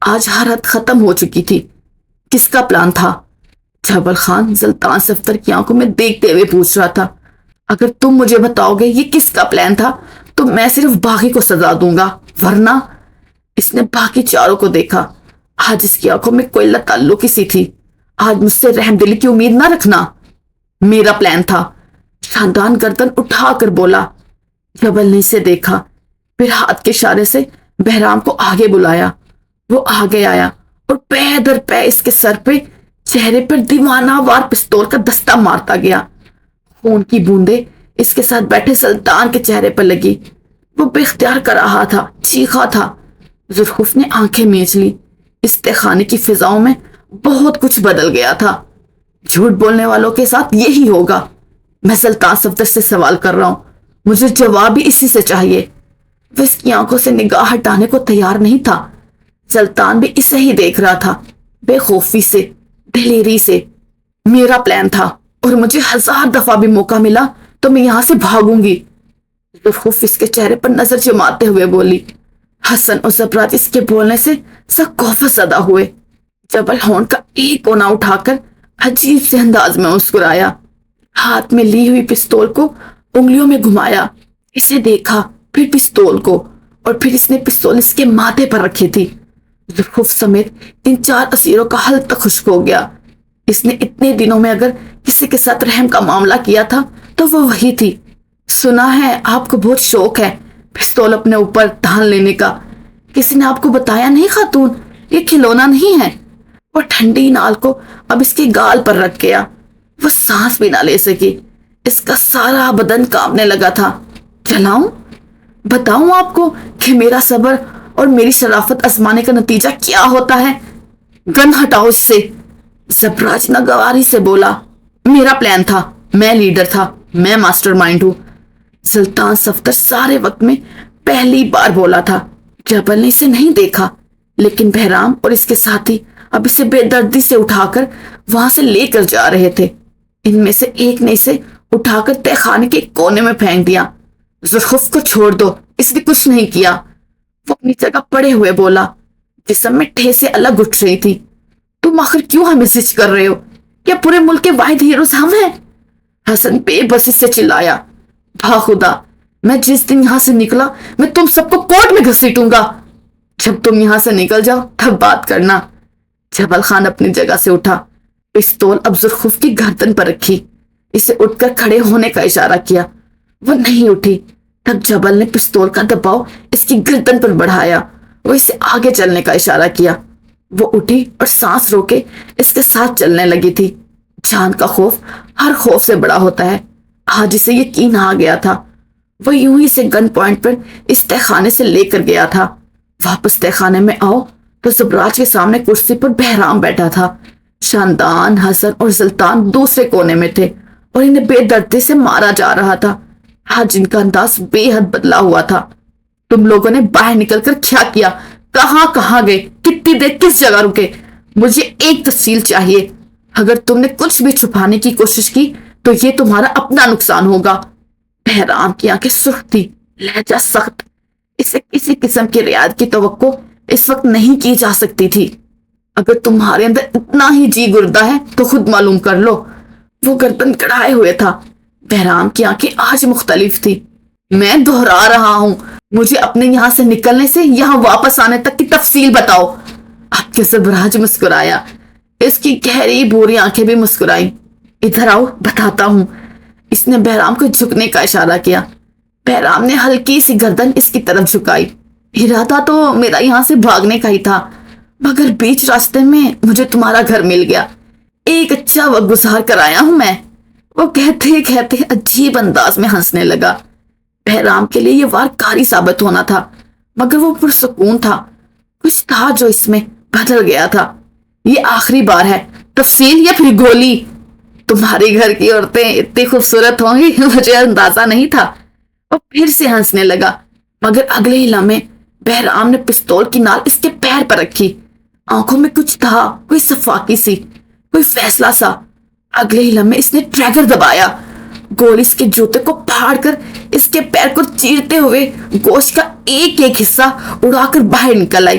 آج ہر حد ختم ہو چکی تھی۔ کس کا پلان تھا؟ جبل خان سلطان صفدر کی آنکھوں میں دیکھتے ہوئے پوچھ رہا تھا۔ اگر تم مجھے بتاؤ گے یہ کس کا پلان تھا تو میں صرف باغی کو سزا دوں گا، ورنہ… اس نے باقی چاروں کو دیکھا۔ آج اس کی آنکھوں میں کوئی اللہ تعلق سی تھی۔ آج مجھ سے رحم دلی کی امید نہ رکھنا۔ میرا پلان تھا، شاندان گردن اٹھا کر بولا۔ جبل نے اسے دیکھا، پھر ہاتھ کے اشارے سے بہرام کو آگے بلایا۔ وہ آگے آیا اور پے در پے اس کے سر پہ، چہرے پر دیوانہ وار پستول کا دستہ مارتا گیا۔ خون کی بوندیں اس کے ساتھ بیٹھے سلطان کے چہرے پر لگی۔ وہ بے اختیار کر رہا تھا، چیخا تھا۔ ذوالخوف نے آنکھیں میچ لی۔ اس تہخانے کی فضاؤں میں بہت کچھ بدل گیا تھا۔ جھوٹ بولنے والوں کے ساتھ یہی ہوگا۔ میں سلطان صفدر سے سوال کر رہا ہوں، مجھے جواب بھی اسی سے چاہیے۔ وہ اس کی آنکھوں سے نگاہ ہٹانے کو تیار نہیں تھا۔ سلطان بھی اسے ہی دیکھ رہا تھا، بے خوفی سے، دلیری سے۔ میرا پلان تھا اور مجھے 1000 دفعہ بھی موقع ملا تو میں یہاں سے بھاگوں گی۔ ذوالخوف اس کے چہرے پر نظر جماتے ہوئے بولی۔ حسن اور زبرات اس کے بولنے سے سب خوف زدہ ہوئے۔ جبل ہونٹ کا ایک کونا اٹھا کر عجیب سے انداز میں مسکرایا، ہاتھ میں لی ہوئی پستول کو انگلیوں میں گھمایا۔ اسے دیکھا، پھر پستول کو، اور پھر اس نے پستول اس کے ماتھے پر رکھی تھی۔ ذوالخوف سمیت ان 4 اسیروں کا حل تک خشک ہو گیا۔ اس نے اتنے دنوں میں اگر کسی کے ساتھ رحم کا معاملہ کیا تھا تو وہ وہی تھی۔ سنا ہے آپ کو بہت شوق ہے پستول اپنے اوپر تان لینے کا۔ کسی نے آپ کو بتایا نہیں خاتون، یہ کھلونا نہیں ہے؟ وہ ٹھنڈی نال کو اب اس کے گال پر رکھ گیا۔ وہ سانس بھی نہ لے سکی، اس کا سارا بدن کانپنے لگا تھا۔ چلاؤں؟ بتاؤں آپ کو کہ میرا صبر اور میری شرافت آزمانے کا نتیجہ کیا ہوتا ہے؟ گن ہٹاؤ اس سے، زبراج ناگواری سے بولا۔ میرا پلان تھا، میں لیڈر تھا، میں ماسٹر مائنڈ ہوں۔ سلطان صفدر سارے وقت میں پہلی بار بولا تھا۔ جبل نے اسے نہیں دیکھا، لیکن بہرام اور اس کے ساتھی اب اسے بے دردی سے اٹھا کر وہاں سے لے کر جا رہے تھے۔ ان میں سے ایک نے اسے اٹھا کر تہ خانے کے کونے میں پھینک دیا۔ ذوالخوف کو چھوڑ دو، اس نے کچھ نہیں کیا، وہ اپنی جگہ پڑے ہوئے بولا۔ جسم میں ٹھیسیں الگ اٹھ رہی تھی۔ تم آخر کیوں ہمیں سچ کر رہے ہو؟ کیا پورے ملک کے واحد ہیروز ہم ہیں؟ حسن بے بسی سے چلایا۔ بھا خدا، میں جس دن یہاں سے نکلا میں تم سب کو کورٹ میں گھسیٹوں گا۔ جب تم یہاں سے نکل جاؤ تب بات کرنا۔ جبل خان اپنی جگہ سے اٹھا، پستول اب ذوالخوف کی گردن پر رکھی، اسے اٹھ کر کھڑے ہونے کا اشارہ کیا۔ وہ نہیں اٹھی۔ تب جبل نے پستول کا دباؤ اس کی گردن پر بڑھایا، وہ اسے آگے چلنے کا اشارہ کیا۔ وہ اٹھی اور سانس روکے اس کے ساتھ چلنے لگی تھی۔ جان کا خوف ہر خوف سے بڑا ہوتا ہے۔ آج اسے یقین آ گیا تھا۔ وہ یوں ہی سے گن پوائنٹ پر اس تہ خانے سے لے کر گیا تھا۔ واپس تہ خانے میں آؤ تو زبراج کے سامنے کرسی پر بہرام بیٹھا تھا۔ شاندان، حسن اور سلطان دوسرے کونے میں تھے اور انہیں بے دردی سے مارا جا رہا تھا۔ آج ان کا انداز بے حد بدلا ہوا تھا۔ تم لوگوں نے باہر نکل کر کیا کیا؟ کہاں گئے؟ کتنی دیر کس جگہ رکے؟ مجھے ایک تفصیل چاہیے۔ اگر تم نے کچھ بھی چھپانے کی کوشش کی تو یہ تمہارا اپنا نقصان ہوگا۔ بہرام کی آنکھیں سرخ تھی، لہجہ سخت۔ اسے کسی قسم کی رعایت کی توقع اس وقت نہیں کی جا سکتی تھی۔ اگر تمہارے اندر اتنا ہی جی گردہ ہے تو خود معلوم کر لو۔ وہ گردن کڑھائے ہوئے تھا۔ بہرام کی آنکھیں آج مختلف تھی۔ میں دہرا رہا ہوں، مجھے اپنے یہاں سے نکلنے سے یہاں واپس آنے تک کی تفصیل بتاؤ۔ اب کے زبراج مسکرایا، اس کی گہری بھوری آنکھیں بھی مسکرائی۔ ادھر آؤ، بتاتا ہوں۔ اس نے بہرام کو جھکنے کا اشارہ کیا۔ بہرام نے ہلکی سی گردن اس کی طرف جھکائی۔ ارادہ تو میرا یہاں سے بھاگنے کا ہی تھا، مگر بیچ راستے میں مجھے تمہارا گھر مل گیا، ایک اچھا وقت گزار کر آیا ہوں میں۔ وہ کہتے کہتے عجیب انداز میں ہنسنے لگا۔ بہرام کے لیے یہ وار کاری ثابت ہونا تھا، مگر وہ پرسکون تھا۔ کچھ تھا جو اس میں بدل گیا تھا۔ یہ آخری بار ہے، تفصیل یا پھر گولی؟ تمہارے گھر کی عورتیں اتنی خوبصورت ہوں گی مجھے اندازہ نہیں تھا۔ وہ پھر سے ہنسنے لگا، مگر اگلے ہی لمحے بہرام نے پستول کی نال اس کے پیر پر رکھی۔ آنکھوں میں کچھ تھا، کوئی صفاقی سی، کوئی فیصلہ سا۔ اگلے ہی لمحے اس نے ٹریگر دبایا۔ گولی اس کے جوتے کو پھاڑ کر اس کے پیر کو چیرتے ہوئے گوشت کا ایک ایک حصہ اڑا کر باہر نکل آئی۔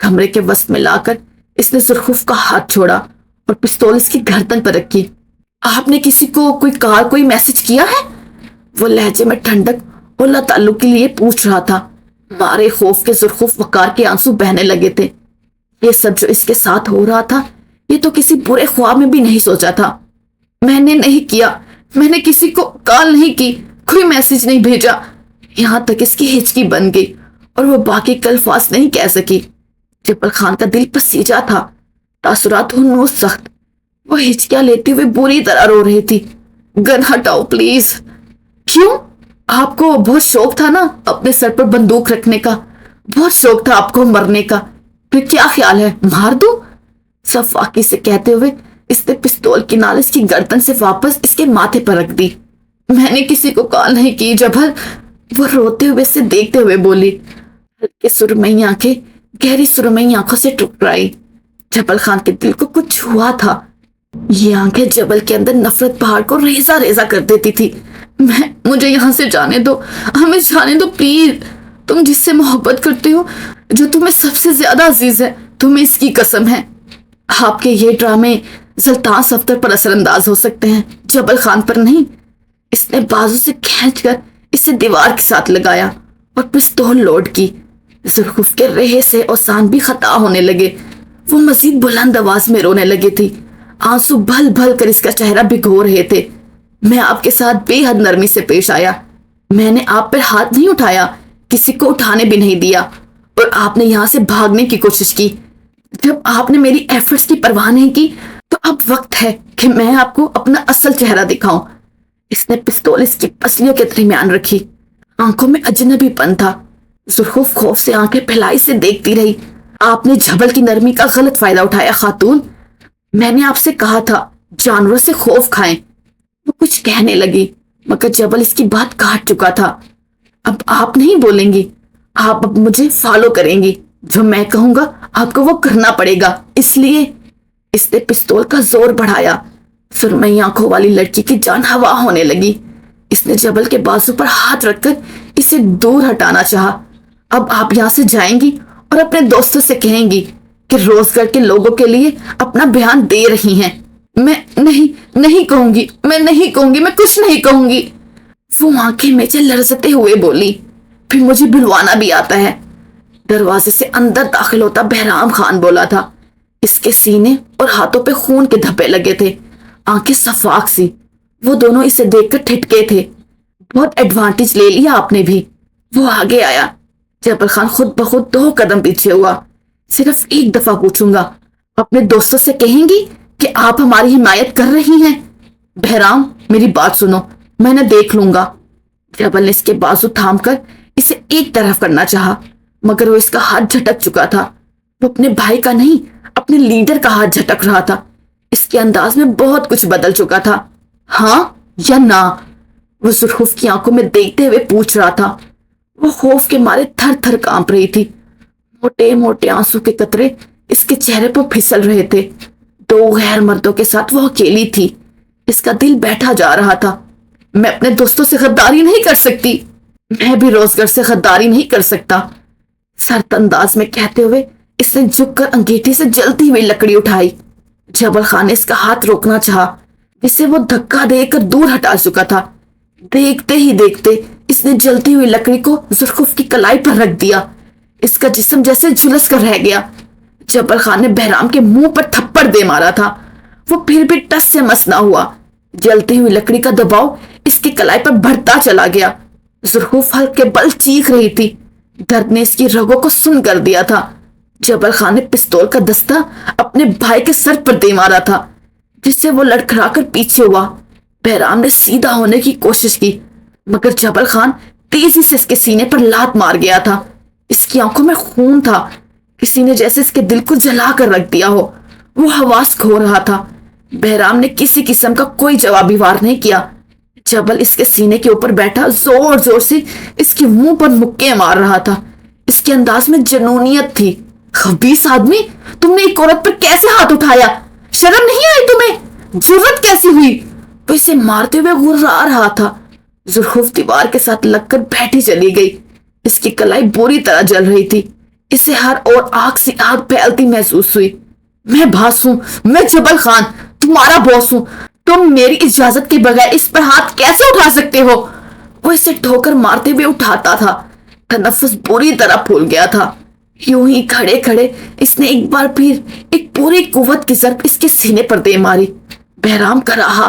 کمرے کے وسط میں لا کر اس نے زرخوف کا ہاتھ چھوڑا اور پستول اس کی گردن پر رکھی۔ آپ نے کسی کو کوئی میسج کیا ہے؟ وہ لہجے میں ٹھنڈک اور اللہ تعلق کے لیے پوچھ رہا تھا۔ مارے خوف کے زرخوف وقار کے آنسو بہنے لگے تھے۔ یہ سب جو اس کے ساتھ ہو رہا تھا یہ تو کسی برے خواب میں بھی نہیں سوچا تھا۔ میں نے نہیں کیا، میں نے کسی کو کال نہیں کی، کوئی میسج نہیں بھیجا۔ یہاں تک اس کی ہچکی بن گئی اور وہ باقی الفاظ نہیں کہہ سکی۔ جبل خان کا دل پسیجا تھا، تاثرات ہنوز سخت۔ وہ ہچکیاں لیتے ہوئے بری طرح رو رہی تھی۔ گن ہٹاؤ پلیز۔ کیوں؟ آپ کو بہت شوق تھا نا اپنے سر پر بندوق رکھنے کا، بہت شوق تھا آپ کو مرنے کا، پھر کیا خیال ہے مار دوں؟ صفاقی سے کہتے ہوئے اس نے پستول کی نال اس کی گردن سے واپس اس کے ماتھے پر رکھ دی۔ میں نے کسی کو کال نہیں کی جبل، وہ روتے ہوئے سے دیکھتے ہوئے بولی۔ ہلکے سرمئی آنکھیں گہری سرمئی آنکھوں سے ٹکرائی۔ جبل خان کے دل کو کچھ ہوا تھا۔ یہ آنکھیں جبل کے اندر نفرت پہاڑ کو ریزہ ریزہ کر دیتی تھی۔ مجھے یہاں سے جانے دو، ہمیں جانے دو پلیز۔ تم جس سے محبت کرتے ہو، جو تمہیں سب سے زیادہ عزیز ہے، تمہیں اس کی قسم ہے۔ آپ کے یہ ڈرامے سلطان صفدر پر اثر انداز ہو سکتے ہیں، جبل خان پر نہیں۔ اس نے بازو سے کھینچ کر اسے دیوار کے ساتھ لگایا اور پستول لوڈ کی۔ زرخوف کے رہے سے اوسان بھی خطا ہونے لگے۔ وہ مزید بلند آواز میں رونے لگی تھی۔ آنسو بھل بھل کر اس کا چہرہ بھگو رہے تھے۔ میں آپ کے ساتھ بے حد نرمی سے پیش آیا، میں نے آپ پر ہاتھ نہیں اٹھایا، کسی کو اٹھانے بھی نہیں دیا، اور آپ نے یہاں سے بھاگنے کی کوشش کی۔ جب آپ نے میری ایفرٹس کی پرواہ نہیں کی تو اب وقت ہے کہ میں آپ کو اپنا اصل چہرہ دکھاؤں۔ اس نے پستول اس کی پسلیوں کے درمیان رکھی۔ آنکھوں میں اجنبی پن تھا۔ زرخوف خوف سے آنکھیں پھیلائی سے دیکھتی رہی۔ آپ نے جبل کی نرمی کا غلط فائدہ اٹھایا خاتون، میں نے آپ سے کہا تھا جانوروں سے خوف کھائیں۔ وہ کچھ کہنے لگی مگر جبل اس کی بات کاٹ چکا تھا۔ اب آپ نہیں بولیں گی، آپ اب مجھے فالو کریں گی، جو میں کہوں گا آپ کو وہ کرنا پڑے گا، اس لیے اس نے پستول کا زور بڑھایا۔ سرمئی آنکھوں والی لڑکی کی جان ہوا ہونے لگی۔ اس نے جبل کے بازو پر ہاتھ رکھ کر اسے دور ہٹانا چاہا۔ اب آپ یہاں سے جائیں گی اور اپنے دوستوں سے کہیں گی کہ روزگار کے لوگوں کے لیے اپنا بیان دے رہی ہیں۔ میں نہیں کہوں گی، میں نہیں کہوں گی، میں کچھ نہیں کہوں گی۔ وہ آنکھیں میچے لرزتے ہوئے بولی، پھر مجھے بلوانا بھی آتا ہے۔ دروازے سے اندر داخل ہوتا بہرام خان بولا تھا۔ اس کے سینے اور ہاتھوں پہ خون کے دھبے لگے تھے، آنکھیں صفاق سی۔ وہ دونوں اسے دیکھ کر ٹھٹکے تھے۔ بہت ایڈوانٹیج لے لیا آپ نے بھی۔ وہ آگے آیا۔ جبل خان خود بخود 2 قدم پیچھے ہوا۔ صرف ایک دفعہ پوچھوں گا، اپنے دوستوں سے کہیں گی کہ آپ ہماری حمایت کر رہی ہیں؟ بہرام میری بات سنو، میں نے دیکھ لوں گا۔ جبل نے اس کے بازو تھام کر اسے ایک طرف کرنا چاہا مگر وہ اس کا ہاتھ جھٹک چکا تھا۔ وہ اپنے بھائی کا نہیں، اپنے لیڈر کا ہاتھ جھٹک رہا تھا۔ اس کے انداز میں بہت کچھ بدل چکا تھا۔ ہاں یا نہ؟ وہ زرخوف کی آنکھوں میں دیکھتے ہوئے پوچھ رہا تھا۔ وہ خوف کے مارے تھر تھر کانپ رہی تھی۔ موٹے موٹے آنسو کے قطرے اس کے چہرے پر پھسل رہے تھے۔ 2 غیر مردوں کے ساتھ وہ اکیلی تھی۔ اس کا دل بیٹھا جا رہا تھا۔ میں اپنے دوستوں سے غداری نہیں کر سکتی، میں بھی روزگار سے غداری نہیں کر سکتا، سرد انداز میں کہتے ہوئے اس نے جھک کر انگیٹھی سے جلتی ہوئی لکڑی اٹھائی۔ جبل خان نے اس کا ہاتھ روکنا چاہا، جسے وہ دھکا دے کر دور ہٹا چکا تھا۔ دیکھتے ہی دیکھتے اس نے جلتی ہوئی لکڑی کو زرخوف کی کلائی پر رکھ دیا۔ اس کا جسم جیسے جھلس کر رہ گیا۔ جبل خان نے بہرام کے منہ پر تھپڑ دے مارا تھا، وہ پھر بھی ٹس سے مس نہ ہوا۔ جلتی ہوئی لکڑی کا دباؤ اس کی کلائی پر بڑھتا چلا گیا۔ زرخوف ہلکے بل چیخ رہی تھی، درد نے اس کی رگوں کو سن کر دیا تھا۔ جبل خان نے پستول کا دستہ اپنے بھائی کے سر پر دے مارا تھا، جس سے وہ لڑکھڑا کر پیچھے ہوا۔ بہرام نے سیدھا ہونے کی کوشش کی مگر جبل خان تیزی سے اس کے سینے پر لات مار گیا تھا۔ اس کی آنکھوں میں خون تھا، کسی نے جیسے اس کے دل کو جلا کر رکھ دیا ہو۔ وہ حواس کھو رہا تھا۔ بہرام نے کسی قسم کا کوئی جوابی وار نہیں کیا۔ جبل اس کے سینے کے اوپر بیٹھا زور زور سے اس کے منہ پر مکے مار رہا تھا۔ اس کے انداز میں جنونیت تھی۔ خبیث آدمی، تم نے ایک عورت پر کیسے ہاتھ اٹھایا؟ شرم نہیں آئی تمہیں؟ جرأت کیسی ہوئی؟ وہ اسے مارتے ہوئے غرا رہا تھا۔ زرخوف دیوار کے ساتھ لگ کر بیٹھی چلی گئی۔ اس کی کلائی بری طرح جل رہی تھی۔ اسے ہر اور آگ سے آگ پھیلتی محسوس ہوئی۔ میں باس ہوں، میں جبل خان تمہارا باس ہوں، تم میری اجازت کے بغیر اس پر ہاتھ کیسے اٹھا سکتے ہو؟ وہ اسے ٹھوکر مارتے ہوئے اٹھاتا تھا، تنفس بری طرح پھول گیا تھا۔ یوں ہی کھڑے کھڑے اس نے ایک بار پھر ایک پوری قوت کی ضرب اس کے سینے پر دے ماری۔ بہرام کا رہا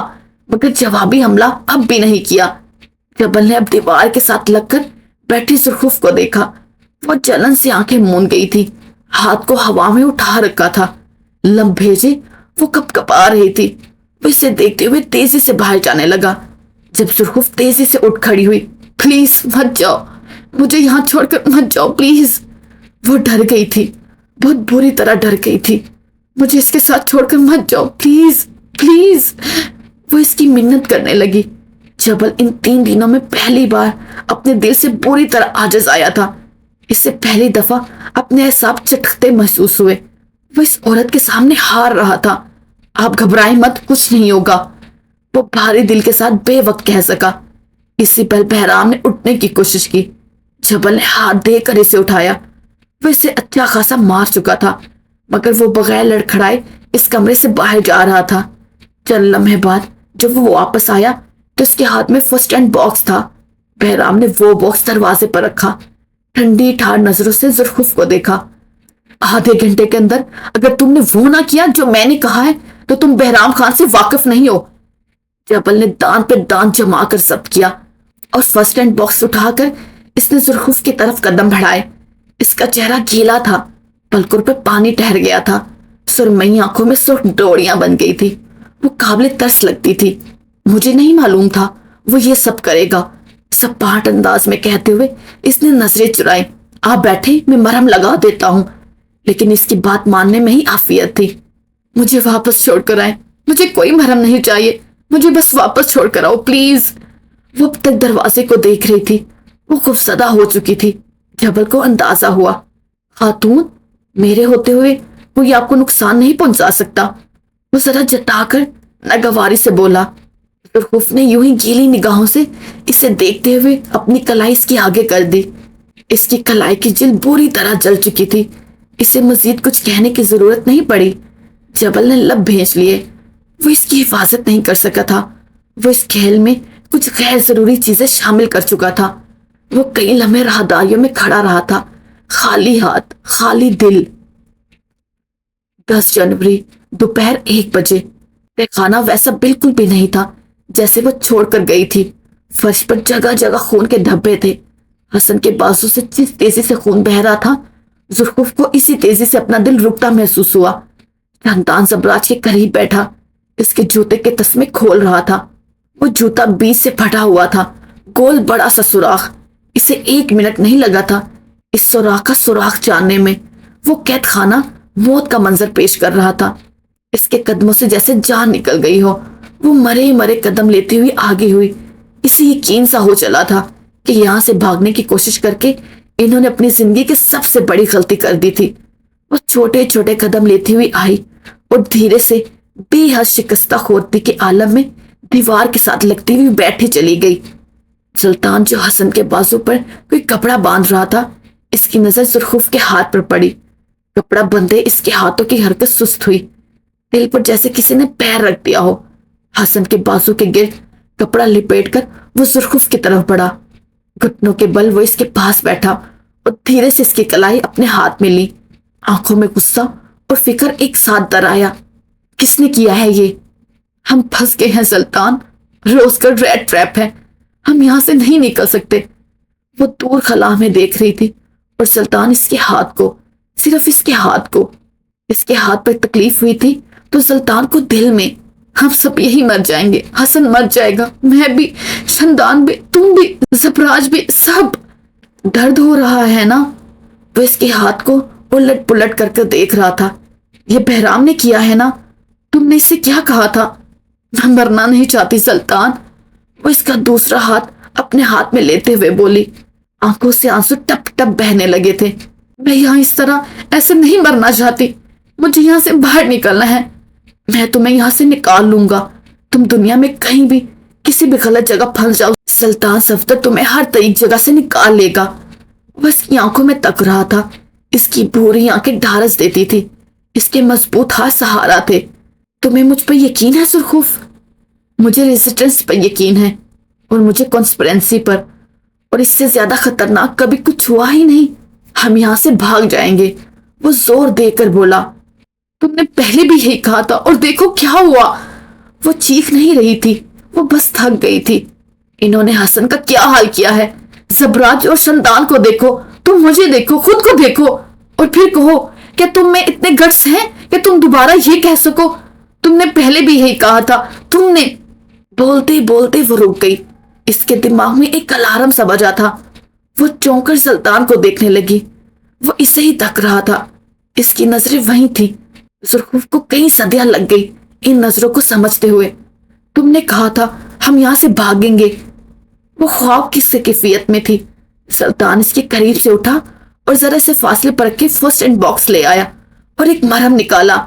مگر جوابی حملہ اب بھی نہیں کیا۔ جبل نے اب دیوار کے ساتھ لگ کر بیٹھی زرخوف کو دیکھا۔ وہ جلن سے آنکھیں موند گئی تھی، ہاتھ کو ہوا میں اٹھا رکھا تھا، لب بھیجے وہ کپ کپا رہی تھی۔ وہ اسے دیکھتے ہوئے تیزی سے باہر جانے لگا۔ جب زرخوف تیزی سے اٹھ کھڑی ہوئی، پلیز مت جاؤ، مجھے یہاں چھوڑ کر مت جاؤ پلیز۔ وہ ڈر گئی تھی، بہت بری طرح ڈر گئی تھی۔ مجھے اس کے ساتھ چھوڑ کر مت جاؤ پلیز پلیز۔ وہ اس کی منت کرنے لگی۔ جبل ان 3 دنوں میں پہلی بار اپنے دل سے بری طرح عاجز آیا تھا۔ اس سے پہلی دفعہ اپنے اعصاب چٹکتے محسوس ہوئے۔ وہ اس عورت کے سامنے ہار رہا تھا۔ آپ گھبرائیں مت، کچھ نہیں ہوگا، وہ بھاری دل کے ساتھ بے وقت کہہ سکا۔ اسی پل بہرام نے اٹھنے کی کوشش کی۔ جبل نے ہاتھ دے کر اسے اٹھایا۔ وہ اسے اچھا خاصا مار چکا تھا مگر وہ بغیر لڑکھڑائے اس کمرے سے باہر جا رہا تھا۔ چند لمحے بعد جب وہ واپس آیا تو اس کے ہاتھ میں فرسٹ اینڈ باکس تھا۔ بہرام نے وہ باکس دروازے پر رکھا، ٹھنڈی ٹھار نظروں سے زرخوف کو دیکھا۔ آدھے گھنٹے کے اندر اگر تم نے وہ نہ کیا جو میں نے کہا ہے تو تم بہرام خان سے واقف نہیں ہو۔ جبل نے دان پہ دان جما کر ضبط کیا اور فرسٹ اینڈ باکس اٹھا کر اس نے زرخوف کی طرف قدم بڑھائے۔ اس کا چہرہ گیلا تھا، پلکوں پہ پانی ٹھہر گیا تھا، سرمئی آنکھوں میں سرخ ڈوریاں بن گئی تھی۔ وہ قابل ترس لگتی تھی۔ مجھے نہیں معلوم تھا وہ یہ سب کرے گا، سپاٹ انداز میں کہتے ہوئے اس نے نظریں چرائی۔ آپ بیٹھے، میں مرہم لگا دیتا ہوں۔ لیکن اس کی بات ماننے میں ہی عافیت تھی۔ مجھے واپس چھوڑ کر آئے، مجھے کوئی مرہم نہیں چاہیے، مجھے بس واپس چھوڑ کر آؤ پلیز۔ وہ اب تک دروازے کو دیکھ رہی تھی، وہ خوفزدہ ہو چکی تھی۔ جبل کو اندازہ ہوا، خاتون میرے ہوتے ہوئے کوئی آپ کو نقصان نہیں پہنچا سکتا۔ وہ ذرا جتا کر ناگواری سے بولا۔ زرخوف نے یوں ہی گیلی نگاہوں سے اسے دیکھتے ہوئے اپنی کلائی اس کی آگے کر دی۔ اس کی کلائی کی جلد بری طرح جل چکی تھی، اسے مزید کچھ کہنے کی ضرورت نہیں پڑی۔ جبل نے لب بھینچ لیے، وہ اس کی حفاظت نہیں کر سکا تھا۔ وہ اس کھیل میں کچھ غیر ضروری چیزیں شامل کر چکا تھا۔ وہ کئی لمحے راہداریوں میں کھڑا رہا تھا، خالی ہاتھ، خالی دل۔ 10 جنوری دوپہر 1 بجے۔ خانہ ویسا بالکل بھی نہیں تھا جیسے وہ چھوڑ کر گئی تھی۔ فرش پر جگہ جگہ خون کے دھبے تھے۔ حسن کے بازو سے جس تیزی سے خون بہ رہا تھا، زرخوف کو اسی تیزی سے اپنا دل رکتا محسوس ہوا۔ خاندان زبراج کے قریب بیٹھا، اس کے جوتے کے تسمے کھول رہا تھا۔ وہ جوتا بیچ سے پھٹا ہوا تھا، گول بڑا سا سوراخ۔ اسے 1 منٹ نہیں لگا تھا اس سوراخ کا سوراخ جاننے میں۔ وہ قید خانہ موت کا منظر پیش کر رہا تھا۔ اس کے قدموں سے جیسے جان نکل گئی ہو۔ وہ مرے مرے قدم لیتی ہوئی آگے ہوئی۔ اسے یقین سا ہو چلا تھا کہ یہاں سے بھاگنے کی کوشش کر کے انہوں نے اپنی زندگی کی سب سے بڑی غلطی کر دی تھی۔ وہ چھوٹے چھوٹے قدم لیتی ہوئی آئی اور دھیرے سے بے حد شکستہ خوردی کے عالم میں دیوار کے ساتھ لگتی ہوئی بیٹھی چلی گئی۔ سلطان جو حسن کے بازو پر کوئی کپڑا باندھ رہا تھا، اس کی نظر زرخوف کے ہاتھ پر پڑی۔ کپڑا بندھے اس کے ہاتھوں کی حرکت سست ہوئی، دل پر جیسے کسی نے پیر رکھ دیا ہو۔ حسن کے بازو کے گرد کپڑا لپیٹ کر وہ زرخوف کی طرف بڑھا۔ گھٹنوں کے بل وہ اس کے پاس بیٹھا اور دھیرے سے اس کی کلائی اپنے ہاتھ میں لی۔ آنکھوں میں غصہ اور فکر ایک ساتھ در آیا۔ کس نے کیا ہے یہ؟ ہم پھنس گئے ہیں سلطان، روز کا ریڈ ٹریپ ہے، ہم یہاں سے نہیں نکل سکتے۔ وہ دور خلا میں دیکھ رہی تھی اور سلطان اس کے ہاتھ کو، صرف اس کے ہاتھ کو، اس کے ہاتھ پر تکلیف ہوئی تھی تو سلطان کو دل میں، ہم سب یہی مر جائیں گے، حسن مر جائے گا، میں بھی، شندان بھی، تم بھی، زبراج بھی، سب۔ درد ہو رہا ہے نا؟ وہ اس کے ہاتھ کو الٹ پلٹ کر کے دیکھ رہا تھا۔ یہ بہرام نے کیا ہے نا؟ تم نے اس سے کیا کہا تھا؟ میں مرنا نہیں چاہتی سلطان، وہ اس کا دوسرا ہاتھ اپنے ہاتھ میں لیتے ہوئے بولی۔ آنکھوں سے آنسو ٹپ ٹپ بہنے لگے تھے۔ میں یہاں اس طرح ایسے نہیں مرنا چاہتی، مجھے یہاں سے باہر نکلنا ہے، میں تمہیں یہاں سے نکال لوں گا، تم دنیا میں کہیں بھی کسی بھی غلط جگہ پھنس جاؤ، سلطان صفدر تمہیں ہر طریق جگہ سے نکال لے گا۔ وہ اس کی آنکھوں میں تک رہا تھا، اس کی بھوری آنکھیں ڈھارس دیتی تھی، اس کے مضبوط ہاتھ سہارا تھے۔ تمہیں مجھ پر یقین ہے سرخوف؟ مجھے ریزسٹنس پر یقین ہے، اور مجھے کانسپیرنسی پر، اور اس سے زیادہ خطرناک کبھی کچھ ہوا ہی نہیں۔ ہم یہاں سے بھاگ جائیں گے، وہ زور دے کر بولا۔ تم نے پہلے بھی یہی کہا تھا، اور دیکھو کیا ہوا۔ وہ چیخ نہیں رہی تھی، وہ بس تھک گئی تھی۔ انہوں نے حسن کا کیا حال کیا ہے؟ زبراج اور شندان کو دیکھو، تم مجھے دیکھو، خود کو دیکھو، اور پھر کہو کہ تم میں اتنے گٹس ہیں کہ تم دوبارہ یہ کہہ سکو تم نے پہلے بھی یہی کہا تھا، تم نے۔ بولتے بولتے وہ رک گئی۔ اس کے دماغ میں ایک الارم سا بجا تھا۔ وہ چونک کر سلطان کو دیکھنے لگی۔ وہ اسے ہی تک رہا تھا، اس کی نظریں وہیں تھی۔ زرخوف کو کئی صدیاں لگ گئی ان نظروں کو سمجھتے ہوئے۔ تم نے کہا تھا ہم یہاں سے بھاگیں گے۔ وہ خواب کس سے کیفیت میں تھی؟ سلطان اس کے قریب سے اٹھا اور ذرا سے فاصلے پر رکھ کے فرسٹ اینڈ باکس لے آیا اور ایک مرہم نکالا۔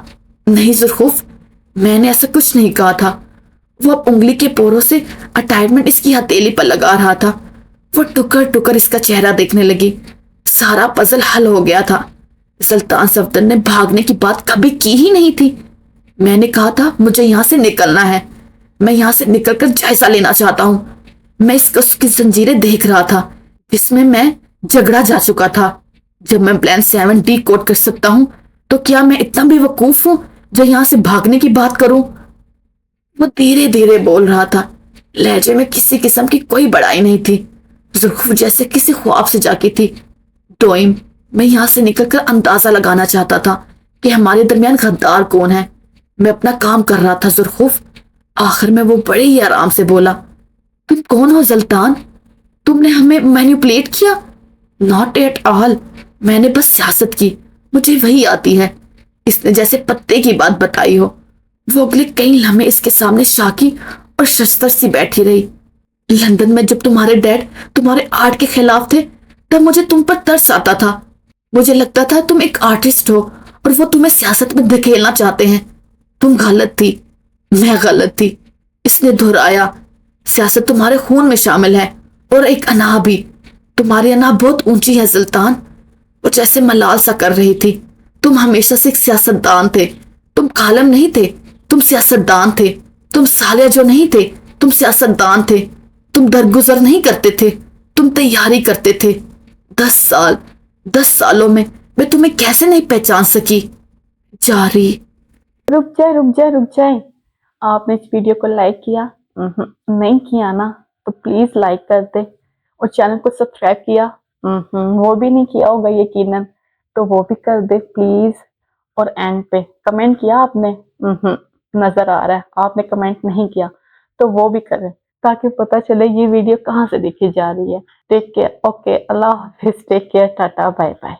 نہیں زرخوف، میں نے ایسا کچھ نہیں کہا تھا۔ وہ اب انگلی کے پوروں سے اٹائرمنٹ اس کی ہتھیلی پر لگا رہا تھا۔ وہ ٹکر ٹکر اس کا چہرہ دیکھنے لگی۔ سارا پزل حل ہو گیا تھا۔ سلطان صفدر نے بھاگنے کی بات کبھی کی ہی نہیں تھی۔ میں نے کہا تھا مجھے یہاں سے نکلنا ہے، میں یہاں سے نکل کر جائزہ لینا چاہتا ہوں۔ میں اس قصب کی زنجیریں دیکھ رہا تھا جس میں جھگڑا جا چکا تھا۔ جب میں پلان 7 ڈی کوڈ کر سکتا ہوں تو کیا میں اتنا بے وقوف ہوں جو یہاں سے بھاگنے کی بات کروں؟ وہ دھیرے دھیرے بول رہا تھا، لہجے میں کسی قسم کی کوئی بڑائی نہیں تھی، زرخوف جیسے کسی خواب سے جاگی تھی۔ دوئم، میں یہاں سے نکل کر اندازہ لگانا چاہتا تھا کہ ہمارے درمیان غدار کون ہے۔ میں اپنا کام کر رہا تھا زرخوف۔ آخر میں وہ بڑے ہی آرام سے بولا، تم کون ہو زلطان؟ تم نے ہمیں مینیپولیٹ کیا؟ ناٹ ایٹ آل، میں نے بس سیاست کی، مجھے وہی آتی ہے۔ اس نے جیسے پتے کی بات بتائی ہو۔ وہ اگلے کئی لمحے اس کے سامنے شاکی اور شستر سی بیٹھی رہی۔ لندن میں جب تمہارے ڈیڈ تمہارے آرٹ کے خلاف تھے تب مجھے تم پر ترس آتا تھا۔ مجھے لگتا تھا تم ایک آرٹسٹ ہو اور وہ تمہیں سیاست میں دھکیلنا چاہتے ہیں۔ تم غلط تھی، میں غلط تھی۔ اس نے دہرایا، سیاست تمہارے خون میں شامل ہے، اور ایک انا بھی۔ تمہاری انا بہت اونچی ہے سلطان۔ وہ جیسے ملال سا کر رہی تھی۔ تم ہمیشہ سے ایک سیاستدان تھے، تم کالم نہیں تھے، تم سیاستدان تھے۔ تم سالیہ جو نہیں تھے، تم سیاستدان تھے۔ تم درگزر نہیں کرتے تھے، تم تیاری کرتے تھے۔ 10 سالوں میں تمہیں کیسے نہیں پہچان سکی؟ جاری۔ رک جائے آپ نے اس ویڈیو کو لائک کیا؟ نہیں کیا نا تو پلیز لائک کر دے، اور چینل کو سبسکرائب کیا؟ وہ بھی نہیں کیا ہوگا یقیناً، تو وہ بھی کر دے پلیز۔ اور اینڈ پہ کمنٹ کیا آپ نے؟ نظر آ رہا ہے آپ نے کمنٹ نہیں کیا، تو وہ بھی کریں تاکہ پتہ چلے یہ ویڈیو کہاں سے دیکھی جا رہی ہے۔ ٹیک کیئر، اوکے، اللہ حافظ، take care, tata, bye bye.